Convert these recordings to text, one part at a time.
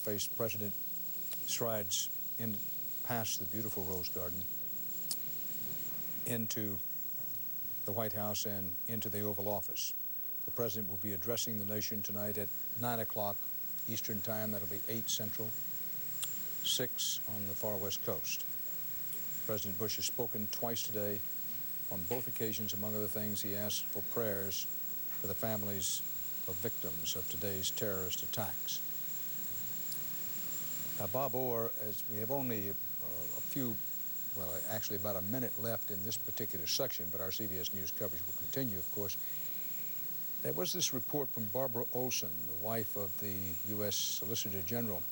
faced president strides in past the beautiful Rose Garden into the White House and into the Oval Office. The president will be addressing the nation tonight at 9 o'clock Eastern Time. That'll be 8 Central, 6 on the far west coast. President Bush has spoken twice today. On both occasions, among other things, he asked for prayers for the families of victims of today's terrorist attacks. Now, Bob Orr, as we have only a few, well, actually about a minute left in this particular section, but our CBS News coverage will continue, of course. There was this report from Barbara Olson, the wife of the U.S. Solicitor General,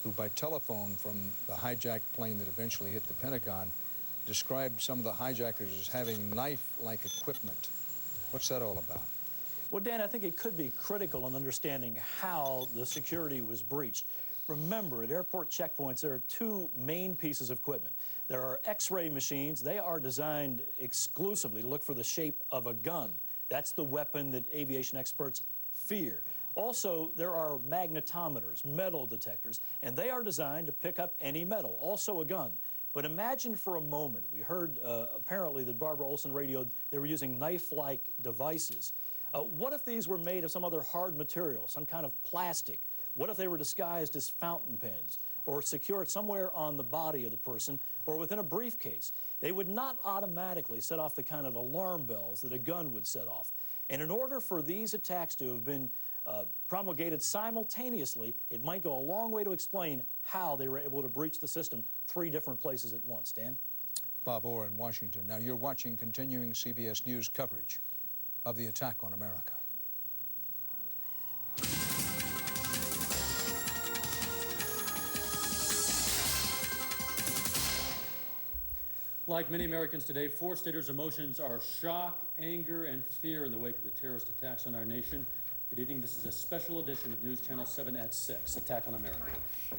who by telephone from the hijacked plane that eventually hit the Pentagon described some of the hijackers as having knife-like equipment. What's that all about? Well, Dan, I think it could be critical in understanding how the security was breached. Remember, at airport checkpoints, there are two main pieces of equipment. There are X-ray machines. They are designed exclusively to look for the shape of a gun. That's the weapon that aviation experts fear. Also, there are magnetometers, metal detectors, and they are designed to pick up any metal, also a gun. But imagine for a moment, we heard apparently that Barbara Olson radioed they were using knife-like devices. What if these were made of some other hard material, some kind of plastic? What if they were disguised as fountain pens or secured somewhere on the body of the person or within a briefcase? They would not automatically set off the kind of alarm bells that a gun would set off. And in order for these attacks to have been promulgated simultaneously, it might go a long way to explain how they were able to breach the system 3 different places at once. Dan? Bob Orr in Washington. Now you're watching continuing CBS News coverage of the attack on America. Like many Americans today, 4 staters' emotions are shock, anger, and fear in the wake of the terrorist attacks on our nation. Good evening. This is a special edition of News Channel 7 at 6, Attack on America.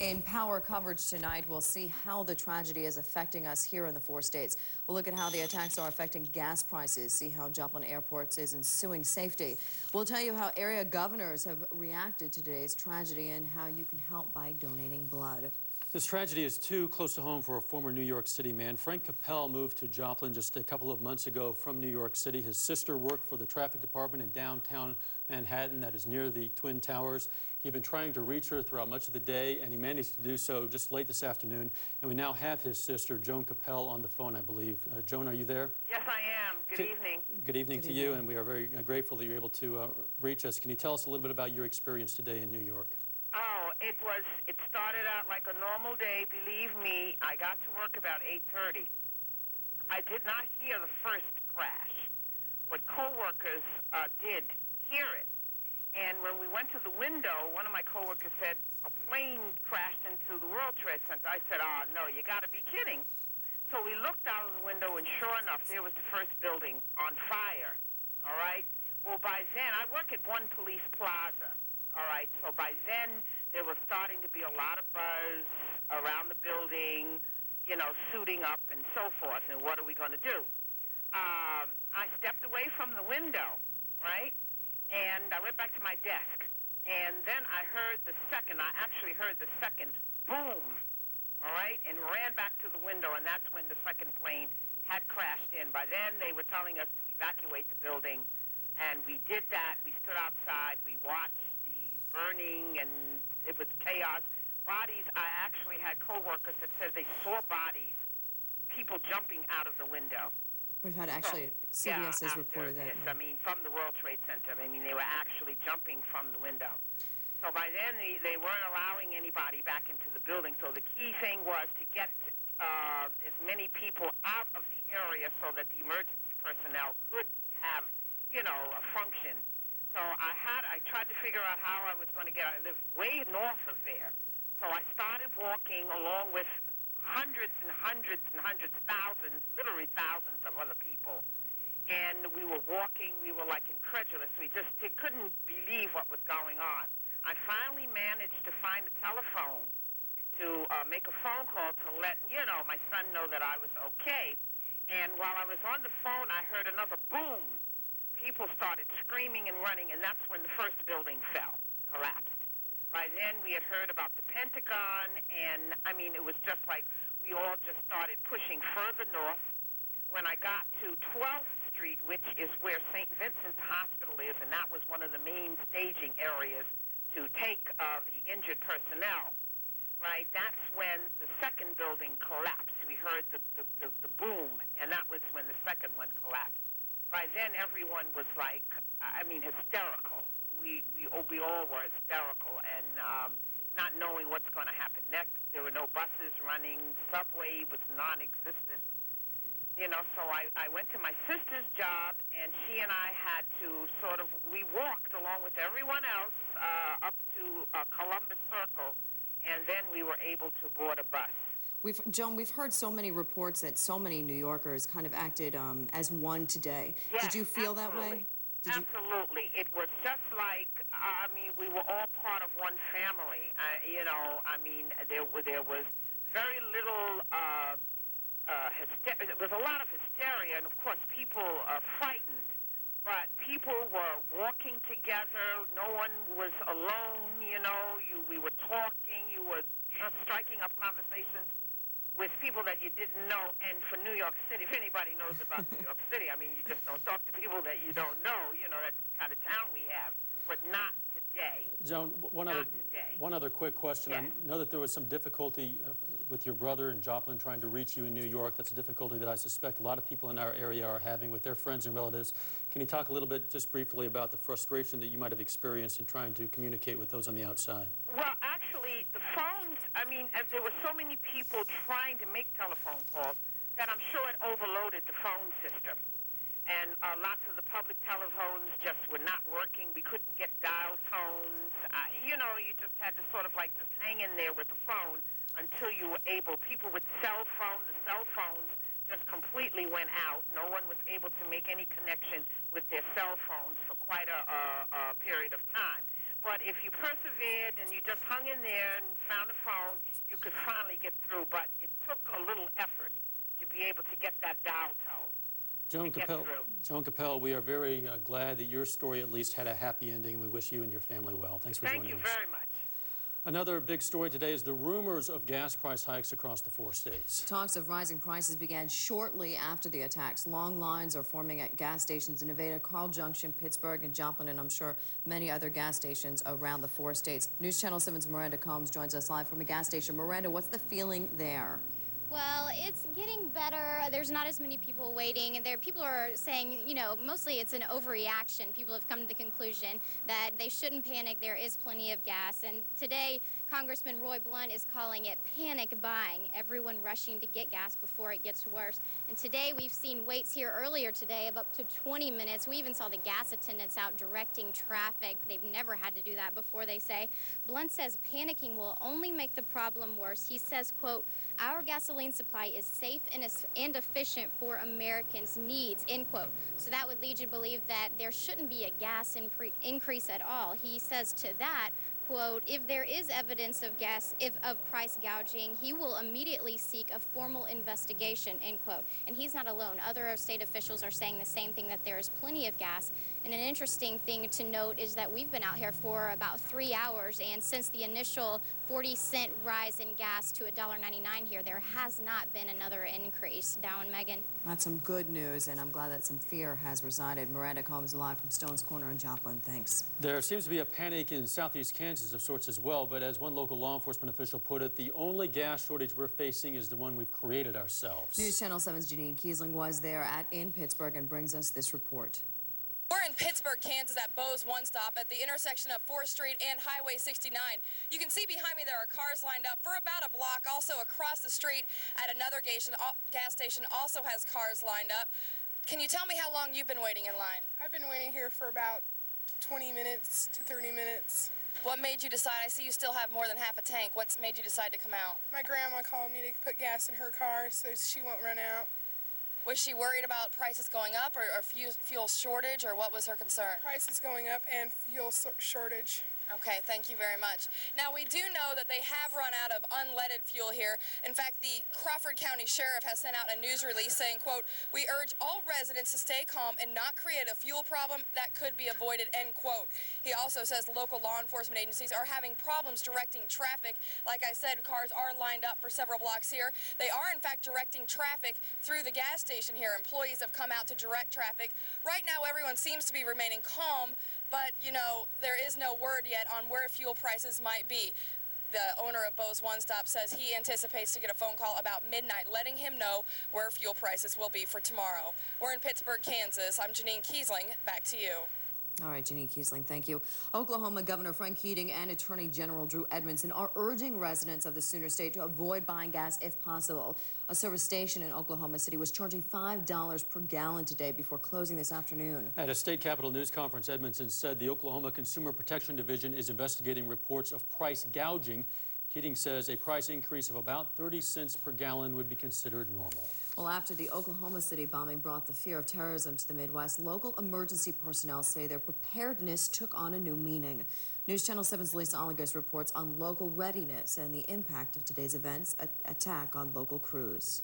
In Power coverage tonight, we'll see how the tragedy is affecting us here in the 4 states. We'll look at how the attacks are affecting gas prices, see how Joplin Airport is ensuing safety. We'll tell you how area governors have reacted to today's tragedy and how you can help by donating blood. This tragedy is too close to home for a former New York City man. Frank Capel moved to Joplin just a couple of months ago from New York City. His sister worked for the traffic department in downtown Manhattan, that is near the Twin Towers. He'd been trying to reach her throughout much of the day, and he managed to do so just late this afternoon. And we now have his sister, Joan Capel, on the phone, I believe. Joan, are you there? Yes, I am. Good evening. Good evening to you, and we are very grateful that you're able to reach us. Can you tell us a little bit about your experience today in New York? Oh, it started out like a normal day. Believe me, I got to work about 8:30. I did not hear the first crash, but coworkers did hear it. And when we went to the window, one of my coworkers said, a plane crashed into the World Trade Center. I said, oh, no, you got to be kidding. So we looked out of the window, and sure enough, there was the first building on fire, all right? Well, by then, I work at One Police Plaza. All right, so by then there was starting to be a lot of buzz around the building, you know, suiting up and so forth, and what are we going to do? I stepped away from the window, right, and I went back to my desk, and then I actually heard the second boom, all right, and ran back to the window, and that's when the second plane had crashed in. By then they were telling us to evacuate the building, and we did that. We stood outside, we watched burning, and it was chaos. Bodies, I actually had coworkers that said they saw bodies, people jumping out of the window. We've had actually, CBS has reported that. I mean, from the World Trade Center. I mean, they were actually jumping from the window. So by then, they weren't allowing anybody back into the building. So the key thing was to get as many people out of the area so that the emergency personnel could have, you know, a function. So I tried to figure out how I was going to get out. I live way north of there. So I started walking along with hundreds and hundreds and hundreds, thousands, literally thousands of other people. And we were walking, we were like incredulous. We just couldn't believe what was going on. I finally managed to find a telephone to make a phone call to let, you know, my son know that I was okay. And while I was on the phone, I heard another boom. People started screaming and running, and that's when the first building collapsed. By then, we had heard about the Pentagon, and, I mean, it was just like we all just started pushing further north. When I got to 12th Street, which is where St. Vincent's Hospital is, and that was one of the main staging areas to take the injured personnel, right? That's when the second building collapsed. We heard the boom, and that was when the second one collapsed. By then, everyone was like, I mean, hysterical. We all were hysterical, and not knowing what's going to happen next. There were no buses running. Subway was non-existent. You know, so I went to my sister's job, and she and I had to sort of, we walked along with everyone else up to Columbus Circle, and then we were able to board a bus. Joan, we've heard so many reports that so many New Yorkers kind of acted as one today. Yes, did you feel that way? Absolutely. It was just like, I mean, we were all part of one family. You know, I mean, there was very little there was a lot of hysteria, and of course people frightened, but people were walking together. No one was alone, you know. We were talking. You were striking up conversations with people that you didn't know. And for New York City, if anybody knows about New York City, I mean, you just don't talk to people that you don't know. You know, that's the kind of town we have, but not today. Joan, one other quick question. Yes. I know that there was some difficulty with your brother in Joplin trying to reach you in New York. That's a difficulty that I suspect a lot of people in our area are having with their friends and relatives. Can you talk a little bit, just briefly, about the frustration that you might have experienced in trying to communicate with those on the outside? Well, actually, the phones, I mean, there were so many people trying to make telephone calls that I'm sure it overloaded the phone system. And lots of the public telephones just were not working. We couldn't get dial tones. You know, you just had to sort of like just hang in there with the phone until you were able. People with cell phones, the cell phones just completely went out. No one was able to make any connection with their cell phones for quite a period of time. But if you persevered and you just hung in there and found a phone, you could finally get through. But it took a little effort to be able to get that dial tone. Joan Capel, we are very glad that your story at least had a happy ending, and we wish you and your family well. Thanks for joining us. Thank you very much. Another big story today is the rumors of gas price hikes across the 4 states. Talks of rising prices began shortly after the attacks. Long lines are forming at gas stations in Nevada, Carl Junction, Pittsburgh, and Joplin, and I'm sure many other gas stations around the 4 states. News Channel 7's Miranda Combs joins us live from a gas station. Miranda, what's the feeling there? Well, it's getting better. There's not as many people waiting, and people are saying, you know, mostly it's an overreaction. People have come to the conclusion that they shouldn't panic. There is plenty of gas, and today Congressman Roy Blunt is calling it panic buying, everyone rushing to get gas before it gets worse. And today we've seen waits here earlier today of up to 20 minutes. We even saw the gas attendants out directing traffic. They've never had to do that before, they say. Blunt says panicking will only make the problem worse. He says, quote, "Our gasoline supply is safe and efficient for Americans' needs," end quote. So that would lead you to believe that there shouldn't be a gas increase at all. He says to that, quote, "If there is evidence of price gouging, he will immediately seek a formal investigation," end quote. And he's not alone. Other state officials are saying the same thing, that there is plenty of gas. And an interesting thing to note is that we've been out here for about 3 hours, and since the initial 40-cent rise in gas to $1.99 here, there has not been another increase. Down, Megan. That's some good news, and I'm glad that some fear has resided. Miranda Combs live from Stone's Corner in Joplin. Thanks. There seems to be a panic in southeast Kansas of sorts as well, but as one local law enforcement official put it, the only gas shortage we're facing is the one we've created ourselves. News Channel 7's Janine Kiesling was there in Pittsburgh and brings us this report. We're in Pittsburgh, Kansas at Bo's One Stop at the intersection of 4th Street and Highway 69. You can see behind me there are cars lined up for about a block. Also across the street at another gas station also has cars lined up. Can you tell me how long you've been waiting in line? I've been waiting here for about 20 minutes to 30 minutes. What made you decide? I see you still have more than half a tank. What's made you decide to come out? My grandma called me to put gas in her car so she won't run out. Was she worried about prices going up or fuel shortage, or what was her concern? Prices going up and fuel shortage. Okay, thank you very much. Now, we do know that they have run out of unleaded fuel here. In fact, the Crawford County Sheriff has sent out a news release saying, quote, "We urge all residents to stay calm and not create a fuel problem that could be avoided," end quote. He also says local law enforcement agencies are having problems directing traffic. Like I said, cars are lined up for several blocks here. They are, in fact, directing traffic through the gas station here. Employees have come out to direct traffic. Right now, everyone seems to be remaining calm, but, you know, there is no word yet on where fuel prices might be. The owner of Bo's One Stop says he anticipates to get a phone call about midnight letting him know where fuel prices will be for tomorrow. We're in Pittsburgh, Kansas. I'm Janine Kiesling. Back to you. All right, Janine Kiesling, thank you. Oklahoma Governor Frank Keating and Attorney General Drew Edmondson are urging residents of the Sooner State to avoid buying gas if possible. A service station in Oklahoma City was charging $5 per gallon today before closing this afternoon. At a state capitol news conference, Edmondson said the Oklahoma Consumer Protection Division is investigating reports of price gouging. Keating says a price increase of about 30 cents per gallon would be considered normal. Well, after the Oklahoma City bombing brought the fear of terrorism to the Midwest, local emergency personnel say their preparedness took on a new meaning. News Channel 7's Lisa Oligas reports on local readiness and the impact of today's events attack on local crews.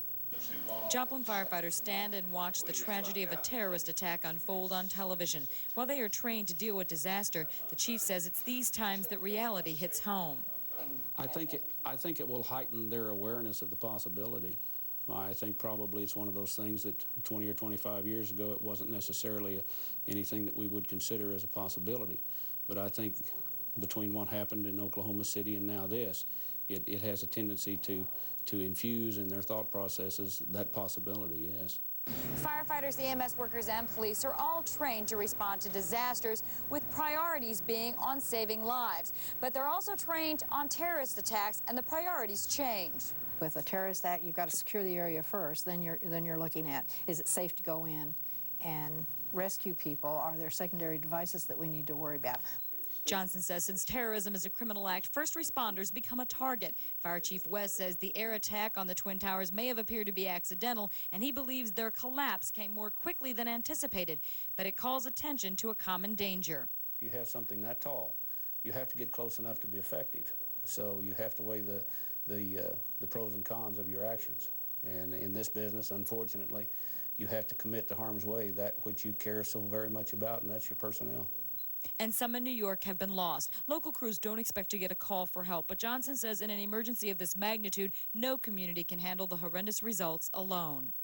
Joplin firefighters stand and watch the tragedy of a terrorist attack unfold on television. While they are trained to deal with disaster, the chief says it's these times that reality hits home. I think it will heighten their awareness of the possibility. I think probably it's one of those things that 20 or 25 years ago it wasn't necessarily anything that we would consider as a possibility. But I think between what happened in Oklahoma City and now this, it has a tendency to infuse in their thought processes that possibility, yes. Firefighters, EMS workers, and police are all trained to respond to disasters, with priorities being on saving lives. But they're also trained on terrorist attacks, and the priorities change. With a terrorist act, you've got to secure the area first. Then you're looking at, is it safe to go in and rescue people? Are there secondary devices that we need to worry about? Johnson says since terrorism is a criminal act, first responders become a target. Fire Chief West says the air attack on the Twin Towers may have appeared to be accidental, and he believes their collapse came more quickly than anticipated, but it calls attention to a common danger. If you have something that tall, you have to get close enough to be effective. So you have to weigh the pros and cons of your actions. And in this business, unfortunately, you have to commit to harm's way that which you care so very much about, and that's your personnel. And some in New York have been lost. Local crews don't expect to get a call for help, but Johnson says in an emergency of this magnitude, no community can handle the horrendous results alone.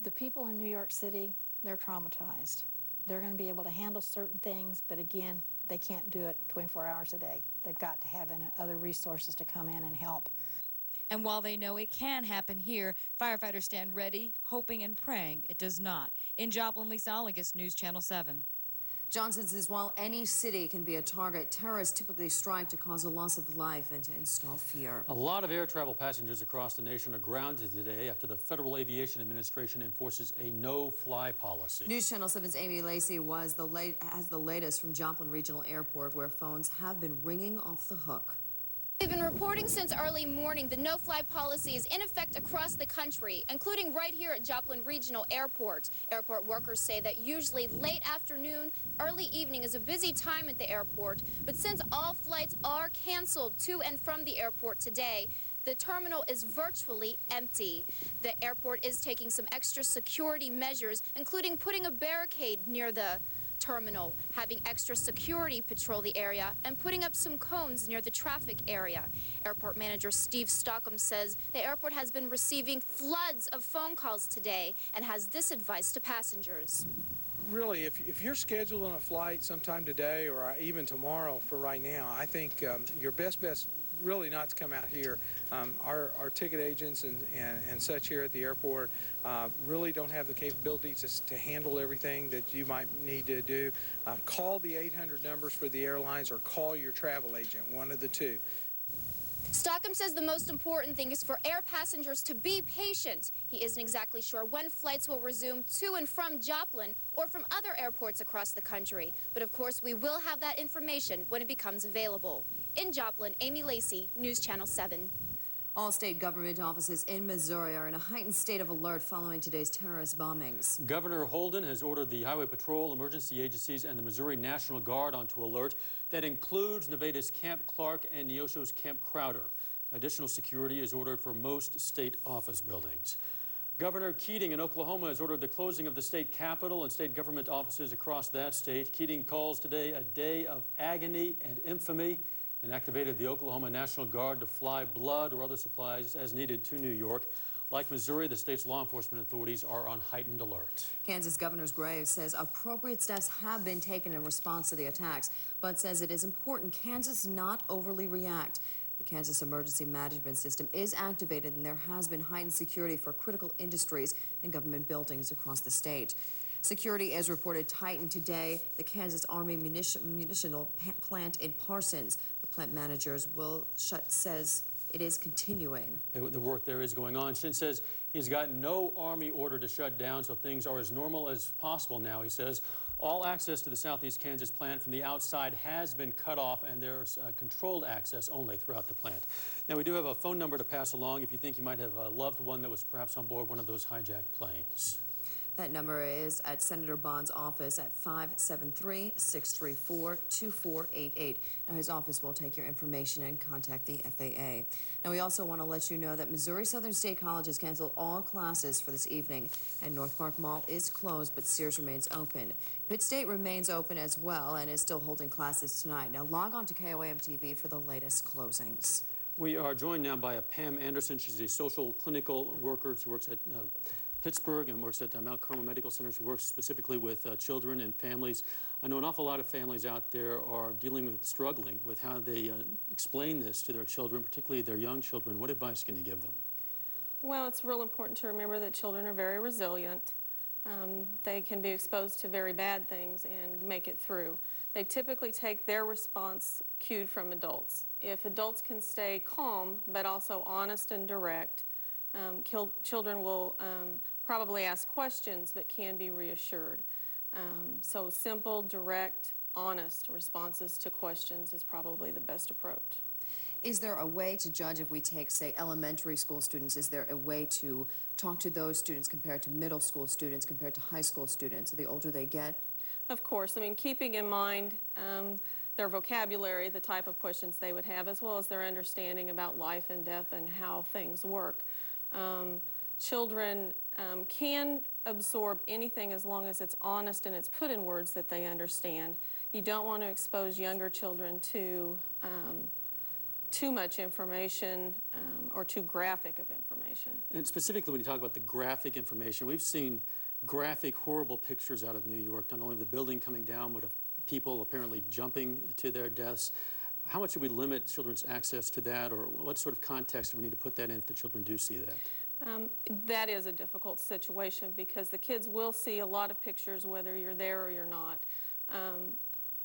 The people in New York City, they're traumatized. They're going to be able to handle certain things, but again, they can't do it 24 hours a day. They've got to have other resources to come in and help. And while they know it can happen here, firefighters stand ready, hoping and praying it does not. In Joplin, Lisa Oligas, News Channel 7. Johnson says while any city can be a target, terrorists typically strike to cause a loss of life and to install fear. A lot of air travel passengers across the nation are grounded today after the Federal Aviation Administration enforces a no-fly policy. News Channel 7's Amy Lacey has the latest from Joplin Regional Airport, where phones have been ringing off the hook. We've been reporting since early morning the no-fly policy is in effect across the country, including right here at Joplin Regional Airport. Airport workers say that usually late afternoon, early evening is a busy time at the airport, but since all flights are canceled to and from the airport today, the terminal is virtually empty. The airport is taking some extra security measures, including putting a barricade near the terminal, having extra security patrol the area, and putting up some cones near the traffic area. Airport manager Steve Stockham says the airport has been receiving floods of phone calls today and has this advice to passengers. Really, if you're scheduled on a flight sometime today or even tomorrow for right now, I think your best bet's really not to come out here. Our ticket agents and such here at the airport really don't have the capability to handle everything that you might need to do. Call the 800 numbers for the airlines or call your travel agent, one of the two. Stockham says the most important thing is for air passengers to be patient. He isn't exactly sure when flights will resume to and from Joplin or from other airports across the country. But of course, we will have that information when it becomes available. In Joplin, Amy Lacey, News Channel 7. All state government offices in Missouri are in a heightened state of alert following today's terrorist bombings. Governor Holden has ordered the Highway Patrol, emergency agencies, and the Missouri National Guard onto alert. That includes Nevada's Camp Clark and Neosho's Camp Crowder. Additional security is ordered for most state office buildings. Governor Keating in Oklahoma has ordered the closing of the state capitol and state government offices across that state. Keating calls today a day of agony and infamy and activated the Oklahoma National Guard to fly blood or other supplies as needed to New York. Like Missouri, the state's law enforcement authorities are on heightened alert. Kansas Governor Graves says appropriate steps have been taken in response to the attacks, but says it is important Kansas not overly react. The Kansas Emergency Management System is activated, and there has been heightened security for critical industries and government buildings across the state. Security is reported tightened today. The Kansas Army munitional plant in Parsons. The plant managers says it is continuing. The work there is going on. Shin says he's got no Army order to shut down, so things are as normal as possible now, he says. All access to the Southeast Kansas plant from the outside has been cut off, and there's controlled access only throughout the plant. Now, we do have a phone number to pass along if you think you might have a loved one that was perhaps on board one of those hijacked planes. That number is at Senator Bond's office at 573-634-2488. Now, his office will take your information and contact the FAA. Now, we also want to let you know that Missouri Southern State College has canceled all classes for this evening, and North Park Mall is closed, but Sears remains open. Pitt State remains open as well and is still holding classes tonight. Now, log on to KOAM TV for the latest closings. We are joined now by Pam Anderson. She's a social clinical worker. She works at Pittsburgh and works at Mount Carmel Medical Center. She works specifically with children and families. I know an awful lot of families out there are struggling with how they explain this to their children, particularly their young children. What advice can you give them? Well, it's real important to remember that children are very resilient. They can be exposed to very bad things and make it through. They typically take their response cued from adults. If adults can stay calm but also honest and direct, children will probably ask questions but can be reassured. So simple, direct, honest responses to questions is probably the best approach. Is there a way to judge if we take, say, elementary school students? Is there a way to talk to those students compared to middle school students, compared to high school students, the older they get? Of course. I mean, keeping in mind their vocabulary, the type of questions they would have, as well as their understanding about life and death and how things work. Children can absorb anything as long as it's honest and it's put in words that they understand. You don't want to expose younger children to too much information or too graphic of information. And specifically when you talk about the graphic information, we've seen graphic, horrible pictures out of New York, not only of the building coming down, but of people apparently jumping to their deaths. How much should we limit children's access to that, or what sort of context do we need to put that in if the children do see that? That is a difficult situation because the kids will see a lot of pictures whether you're there or you're not.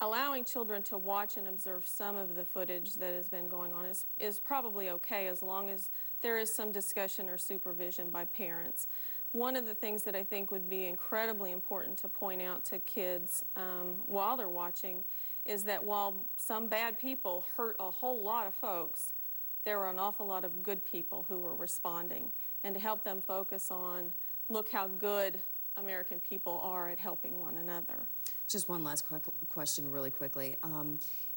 Allowing children to watch and observe some of the footage that has been going on is probably okay as long as there is some discussion or supervision by parents. One of the things that I think would be incredibly important to point out to kids while they're watching is that while some bad people hurt a whole lot of folks, there are an awful lot of good people who were responding, and to help them focus on, look how good American people are at helping one another. Just one last question really quickly.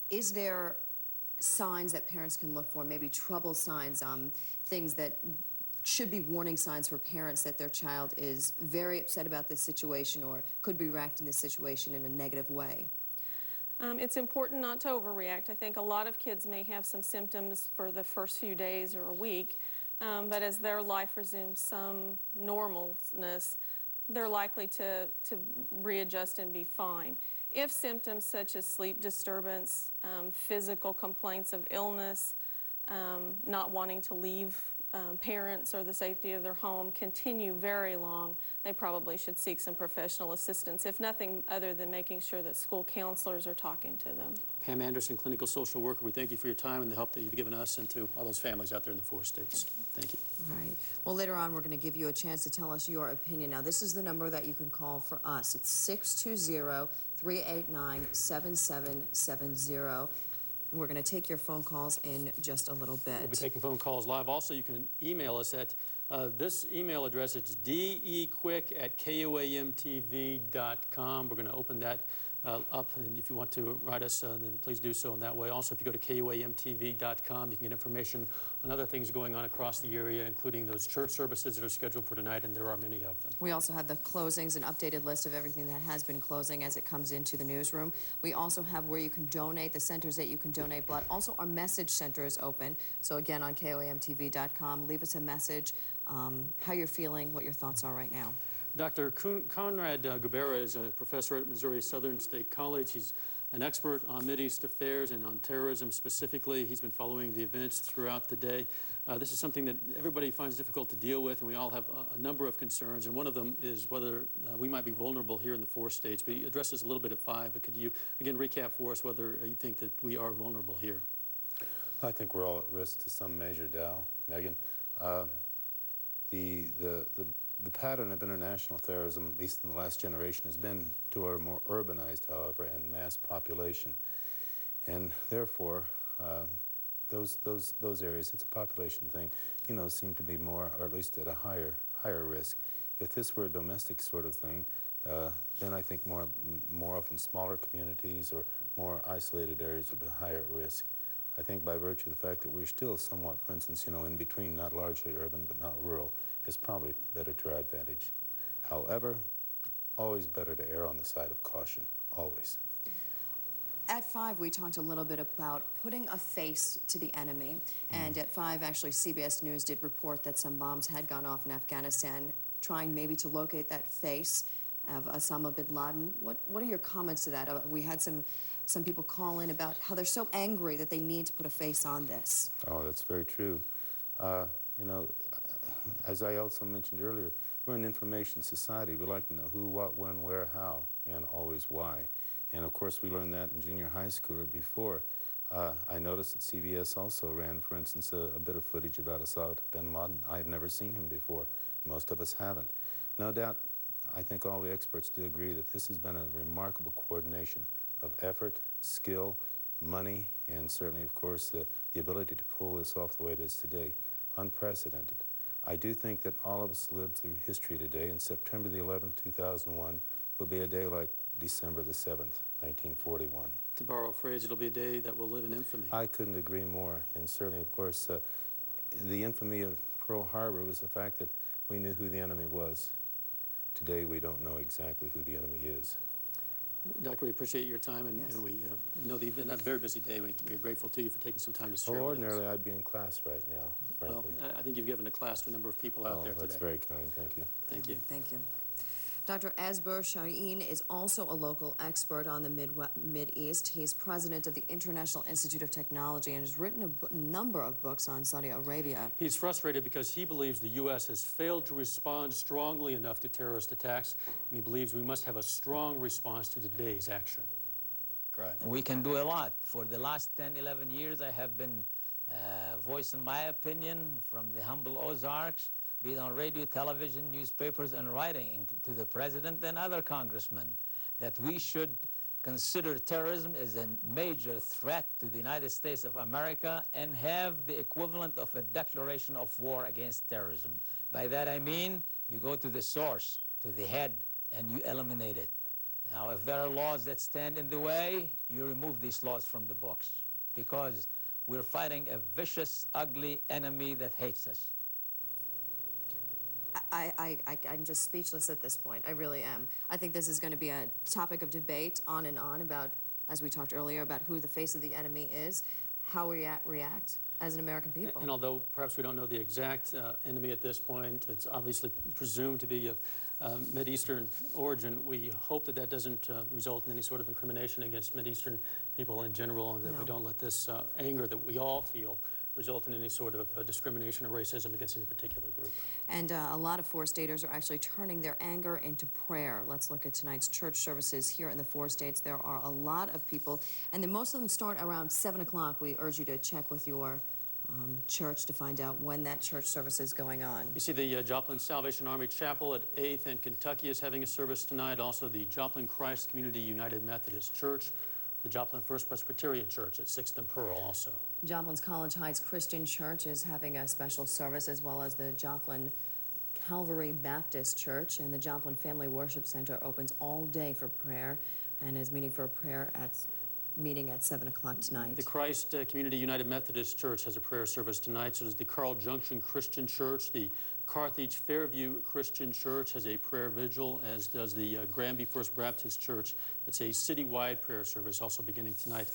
Is there signs that parents can look for, maybe trouble signs, things that should be warning signs for parents that their child is very upset about this situation or could be reacting to this situation in a negative way? It's important not to overreact. I think a lot of kids may have some symptoms for the first few days or a week, but as their life resumes some normalness, they're likely to readjust and be fine. If symptoms such as sleep disturbance, physical complaints of illness, not wanting to leave parents or the safety of their home continue very long, they probably should seek some professional assistance, if nothing other than making sure that school counselors are talking to them. Pam Anderson, clinical social worker, we thank you for your time and the help that you've given us and to all those families out there in the 4 states. Thank you. All right. Well, later on, we're going to give you a chance to tell us your opinion. Now, this is the number that you can call for us. It's 620-389-7770. We're going to take your phone calls in just a little bit. We'll be taking phone calls live. Also, you can email us at this email address. It's dequick@koamtv.com. We're going to open that up, and if you want to write us, then please do so in that way. Also, if you go to KOAMTV.com, you can get information on other things going on across the area, including those church services that are scheduled for tonight, and there are many of them. We also have the closings, an updated list of everything that has been closing as it comes into the newsroom. We also have where you can donate, the centers that you can donate blood. Also, our message center is open. So again, on KOAMTV.com, leave us a message, how you're feeling, what your thoughts are right now. Dr. Conrad Gubera is a professor at Missouri Southern State College. He's an expert on Mideast affairs and on terrorism specifically. He's been following the events throughout the day. This is something that everybody finds difficult to deal with, and we all have a number of concerns, and one of them is whether we might be vulnerable here in the 4 states. We addressed this a little bit at 5, but could you, again, recap for us whether you think that we are vulnerable here? I think we're all at risk to some measure, Dow, Megan. The pattern of international terrorism, at least in the last generation, has been to a more urbanized, however, and mass population. And therefore, those areas, it's a population thing, you know, seem to be more, or at least at a higher risk. If this were a domestic sort of thing, then I think more often smaller communities or more isolated areas would be higher risk. I think by virtue of the fact that we're still somewhat, for instance, you know, in between, not largely urban but not rural, is probably better to our advantage. However, always better to err on the side of caution, always. At 5, we talked a little bit about putting a face to the enemy. And at 5, actually, CBS News did report that some bombs had gone off in Afghanistan, trying maybe to locate that face of Osama bin Laden. What are your comments to that? We had some people call in about how they're so angry that they need to put a face on this. Oh, that's very true. You know, as I also mentioned earlier, we're an information society. We like to know who, what, when, where, how, and always why. And of course, we learned that in junior high school or before. I noticed that CBS also ran, for instance, a bit of footage about Osama bin Laden. I had never seen him before. Most of us haven't. No doubt, I think all the experts do agree that this has been a remarkable coordination of effort, skill, money, and certainly, of course, the ability to pull this off the way it is today. Unprecedented. I do think that all of us lived through history today, and September the 11th, 2001 will be a day like December the 7th, 1941. To borrow a phrase, it'll be a day that will live in infamy. I couldn't agree more, and certainly, of course, the infamy of Pearl Harbor was the fact that we knew who the enemy was. Today, we don't know exactly who the enemy is. Doctor, we appreciate your time, and, and we know that you've been a very busy day. We're grateful to you for taking some time to share with us. Ordinarily, I'd be in class right now, frankly. Well, I think you've given a class to a number of people out there today. That's very kind. Thank you. Thank you. Thank you. Dr. Asber Shaheen is also a local expert on the Mideast. He's president of the International Institute of Technology and has written a number of books on Saudi Arabia. He's frustrated because he believes the U.S. has failed to respond strongly enough to terrorist attacks, and he believes we must have a strong response to today's action. Correct. We can do a lot. For the last 10, 11 years, I have been voicing my opinion from the humble Ozarks, be it on radio, television, newspapers, and writing to the president and other congressmen, that we should consider terrorism as a major threat to the United States of America and have the equivalent of a declaration of war against terrorism. By that I mean, you go to the source, to the head, and you eliminate it. Now, if there are laws that stand in the way, you remove these laws from the books, because we're fighting a vicious, ugly enemy that hates us. I'm just speechless at this point. I really am. I think this is going to be a topic of debate on and on about, as we talked earlier, about who the face of the enemy is, how we react as an American people. And although perhaps we don't know the exact enemy at this point, it's obviously presumed to be of Mideastern origin. We hope that that doesn't result in any sort of incrimination against Mideastern people in general, and that we don't let this anger that we all feel result in any sort of discrimination or racism against any particular group. And a lot of four-staters are actually turning their anger into prayer. Let's look at tonight's church services here in the 4 states. There are a lot of people, and then most of them start around 7 o'clock. We urge you to check with your church to find out when that church service is going on. You see the Joplin Salvation Army Chapel at 8th and Kentucky is having a service tonight. Also, the Joplin Christ Community United Methodist Church the Joplin First Presbyterian Church at 6th and Pearl also. Joplin's College Heights Christian Church is having a special service, as well as the Joplin Calvary Baptist Church, and the Joplin Family Worship Center opens all day for prayer and is meeting for a prayer meeting at 7 o'clock tonight. The Christ Community United Methodist Church has a prayer service tonight. So does the Carl Junction Christian Church. The Carthage Fairview Christian Church has a prayer vigil, as does the Granby First Baptist Church. It's a citywide prayer service, also beginning tonight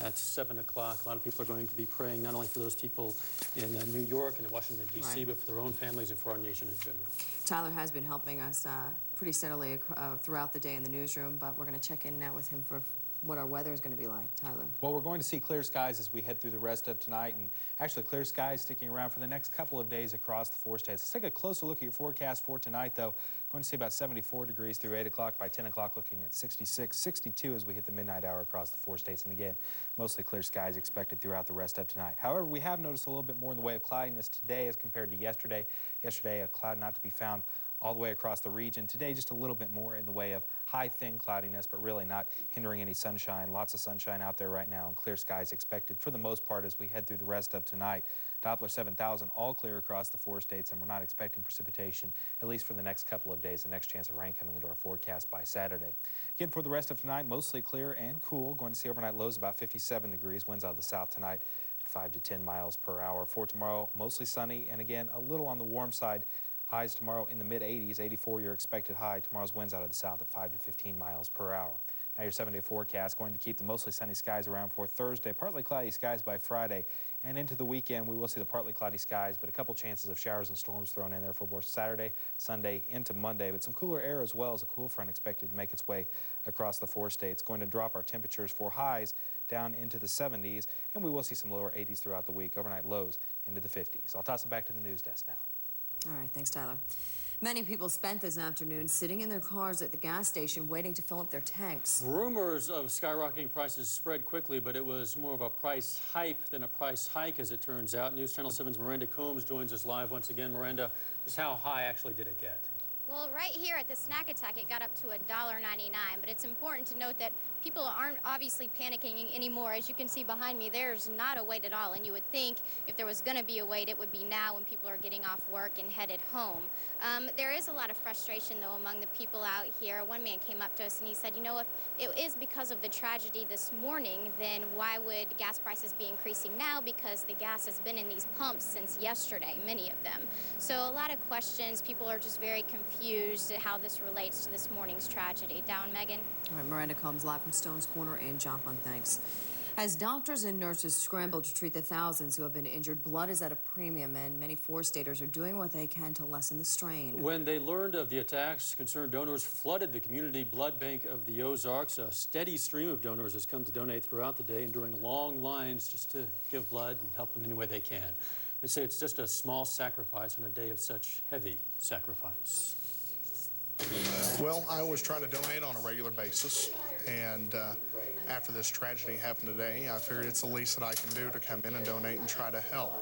at 7 o'clock. A lot of people are going to be praying not only for those people in New York and in Washington, D.C., but for their own families and for our nation in general. Tyler has been helping us pretty steadily throughout the day in the newsroom, but we're going to check in now with him for what our weather is going to be like. Tyler. Well, we're going to see clear skies as we head through the rest of tonight, and actually clear skies sticking around for the next couple of days across the 4 states. Let's take a closer look at your forecast for tonight, though. Going to see about 74 degrees through 8 o'clock. By 10 o'clock, looking at 66, 62 as we hit the midnight hour across the 4 states. And again, mostly clear skies expected throughout the rest of tonight. However, we have noticed a little bit more in the way of cloudiness today as compared to yesterday. Yesterday, a cloud not to be found all the way across the region. Today, just a little bit more in the way of high, thin cloudiness, but really not hindering any sunshine. Lots of sunshine out there right now, and clear skies expected for the most part as we head through the rest of tonight. Doppler 7000, all clear across the 4 states, and we're not expecting precipitation, at least for the next couple of days. The next chance of rain coming into our forecast by Saturday. Again, for the rest of tonight, mostly clear and cool. Going to see overnight lows about 57 degrees. Winds out of the south tonight at 5 to 10 miles per hour. For tomorrow, mostly sunny, and again, a little on the warm side. Highs tomorrow in the mid-80s, 84 your expected high. Tomorrow's winds out of the south at 5 to 15 miles per hour. Now your 7-day forecast going to keep the mostly sunny skies around for Thursday. Partly cloudy skies by Friday. And into the weekend, we will see the partly cloudy skies, but a couple chances of showers and storms thrown in there for both Saturday, Sunday, into Monday. But some cooler air as well, as a cool front expected to make its way across the 4 states. Going to drop our temperatures for highs down into the 70s, and we will see some lower 80s throughout the week. Overnight lows into the 50s. I'll toss it back to the news desk now. All right, thanks, Tyler. Many people spent this afternoon sitting in their cars at the gas station waiting to fill up their tanks. Rumors of skyrocketing prices spread quickly, but it was more of a price hype than a price hike, as it turns out. News Channel 7's Miranda Combs joins us live once again. Miranda, just how high actually did it get? Well, right here at the Snack Attack, it got up to $1.99, but it's important to note that people aren't obviously panicking anymore. As you can see behind me, there's not a wait at all, and you would think if there was going to be a wait, it would be now when people are getting off work and headed home. There is a lot of frustration, though, among the people out here. One man came up to us and he said, you know, if it is because of the tragedy this morning, then why would gas prices be increasing now? Because the gas has been in these pumps since yesterday, many of them. So a lot of questions. People are just very confused at how this relates to this morning's tragedy. Down, Megan? All right, Miranda Combs live from Stone's Corner in Joplin. Thanks. As doctors and nurses scramble to treat the thousands who have been injured, blood is at a premium, and many 4-staters are doing what they can to lessen the strain. When they learned of the attacks, concerned donors flooded the community blood bank of the Ozarks. A steady stream of donors has come to donate throughout the day, enduring long lines just to give blood and help in any way they can. They say it's just a small sacrifice on a day of such heavy sacrifice. Well, I always try to donate on a regular basis, and after this tragedy happened today, I figured it's the least that I can do to come in and donate and try to help.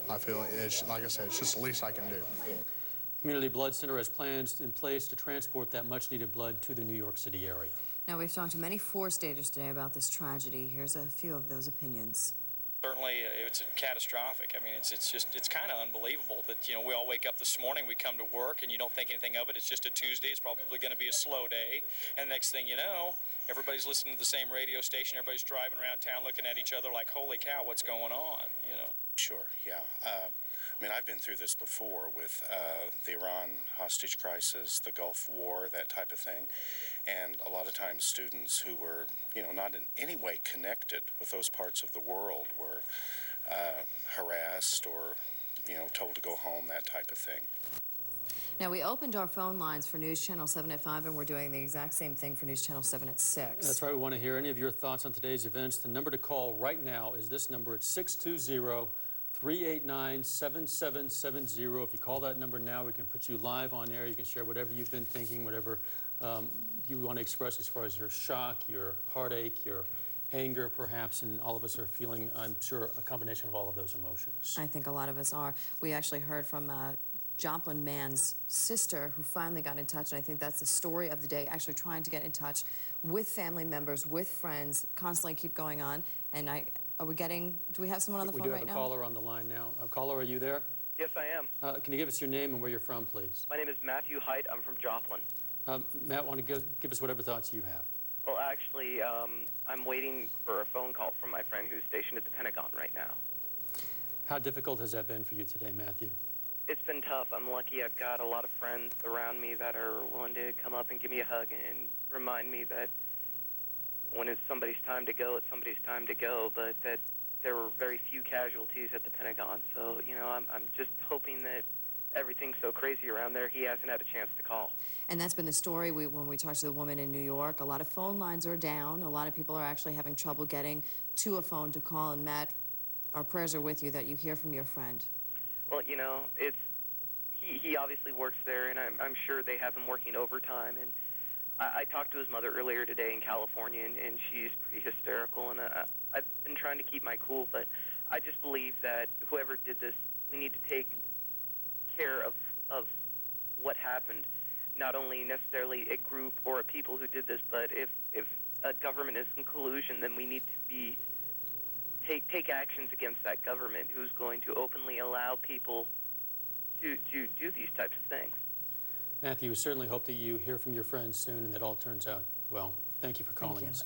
I feel, it's, like I said, it's just the least I can do. Community Blood Center has plans in place to transport that much-needed blood to the New York City area. Now, we've talked to many 4-staters today about this tragedy. Here's a few of those opinions. Certainly, it's catastrophic. I mean, it's kind of unbelievable that, you know, we all wake up this morning, we come to work, and you don't think anything of it. It's just a Tuesday. It's probably going to be a slow day. And the next thing you know, everybody's listening to the same radio station. Everybody's driving around town looking at each other like, holy cow, what's going on, you know? Sure, yeah. I mean, I've been through this before with the Iran hostage crisis, the Gulf War, that type of thing. And a lot of times students who were, you know, not in any way connected with those parts of the world were harassed or, you know, told to go home, that type of thing. Now, we opened our phone lines for News Channel 7 at 5, and we're doing the exact same thing for News Channel 7 at 6. That's right. We want to hear any of your thoughts on today's events. The number to call right now is this number. It's 620-389-7770. If you call that number now, we can put you live on air. You can share whatever you've been thinking, whatever you want to express as far as your shock, your heartache, your anger, perhaps, and all of us are feeling, I'm sure, a combination of all of those emotions. I think a lot of us are. We actually heard from Joplin man's sister who finally got in touch, and I think that's the story of the day, actually trying to get in touch with family members, with friends, constantly keep going on. And do we have someone on the phone right now? We do have a caller on the line now. Caller, are you there? Yes, I am. Can you give us your name and where you're from, please? My name is Matthew Height. I'm from Joplin. Matt, want to give us whatever thoughts you have. Well, actually, I'm waiting for a phone call from my friend who's stationed at the Pentagon right now. How difficult has that been for you today, Matthew? It's been tough. I'm lucky I've got a lot of friends around me that are willing to come up and give me a hug and remind me that when it's somebody's time to go, it's somebody's time to go, but that there were very few casualties at the Pentagon. So, you know, I'm just hoping that everything's so crazy around there, he hasn't had a chance to call. And that's been the story when we talked to the woman in New York. A lot of phone lines are down. A lot of people are actually having trouble getting to a phone to call. And Matt, our prayers are with you that you hear from your friend. Well, you know, he obviously works there, and I'm sure they have him working overtime. And I talked to his mother earlier today in California, and she's pretty hysterical. And I've been trying to keep my cool, but I just believe that whoever did this, we need to take care of what happened. Not only necessarily a group or a people who did this, but if a government is in collusion, then we need to take actions against that government who's going to openly allow people to do these types of things. Matthew, we certainly hope that you hear from your friends soon and that all turns out well. Thank you for calling us.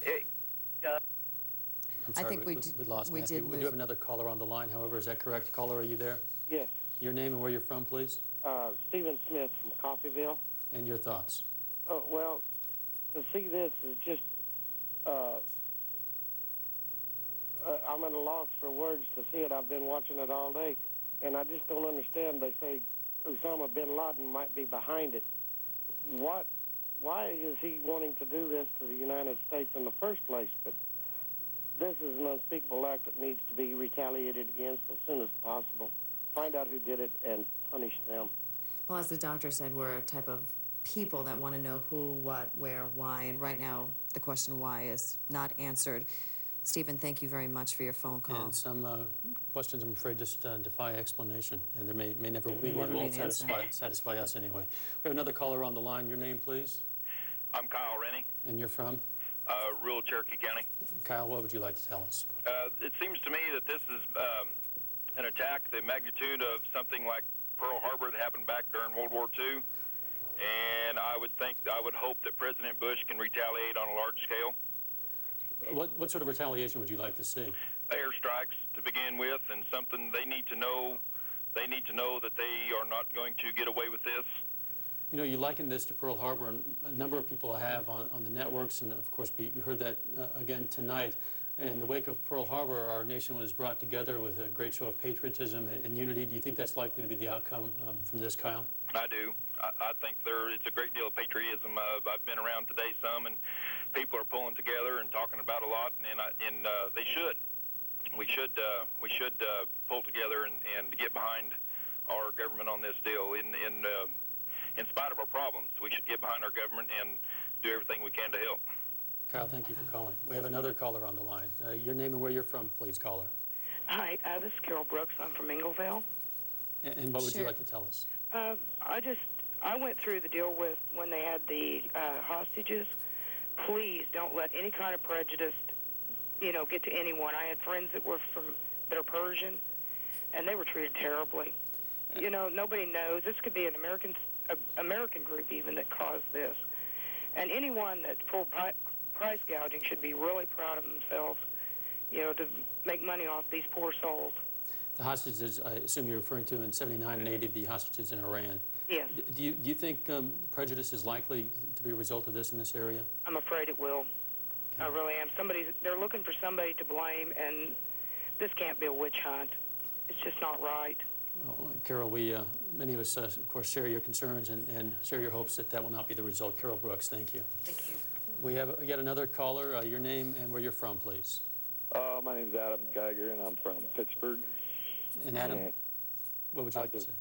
I'm sorry, I think we lost Matthew. We do have another caller on the line, however. Is that correct? Caller, are you there? Yes. Your name and where you're from, please? Stephen Smith from Coffeyville. And your thoughts? Well, to see this is just, I'm at a loss for words to see it. I've been watching it all day, and I just don't understand. They say Osama bin Laden might be behind it. Why is he wanting to do this to the United States in the first place? But this is an unspeakable act that needs to be retaliated against as soon as possible. Find out who did it and punish them. Well, as the doctor said, we're a type of people that want to know who, what, where, why, and right now the question why is not answered. Stephen, thank you very much for your phone call. And some questions, I'm afraid, just defy explanation, and there may never be one that will satisfy us anyway. We have another caller on the line. Your name, please? I'm Kyle Rennie. And you're from? Rural Cherokee County. Kyle, what would you like to tell us? It seems to me that this is an attack the magnitude of something like Pearl Harbor that happened back during World War II. And I would hope that President Bush can retaliate on a large scale. What sort of retaliation would you like to see? Airstrikes to begin with, and something they need to know. They need to know that they are not going to get away with this. You know, you liken this to Pearl Harbor, and a number of people have on the networks, and of course we heard that again tonight. In the wake of Pearl Harbor, our nation was brought together with a great show of patriotism and unity. Do you think that's likely to be the outcome from this, Kyle? I do. I think it's a great deal of patriotism. I've been around today some, and people are pulling together and talking about a lot, and they should. We should pull together and get behind our government on this deal. In spite of our problems, we should get behind our government and do everything we can to help. Kyle, thank you for calling. We have another caller on the line. Your name and where you're from, please, caller. Hi, this is Carol Brooks. I'm from Ingleville. And what would you like to tell us? I went through the deal with when they had the hostages. Please don't let any kind of prejudice, get to anyone. I had friends that are Persian, and they were treated terribly. Nobody knows. This could be an American group even that caused this. And anyone that's full price gouging should be really proud of themselves, to make money off these poor souls. The hostages, I assume you're referring to in 79 and 80, the hostages in Iran. Yes. Do you think prejudice is likely to be a result of this in this area? I'm afraid it will. Okay. I really am. They're looking for somebody to blame, and this can't be a witch hunt. It's just not right. Oh, Carol, many of us, of course, share your concerns and share your hopes that will not be the result. Carol Brooks, thank you. Thank you. We have yet another caller. Your name and where you're from, please. My name's Adam Geiger, and I'm from Pittsburgh. And Adam, what would you like to say?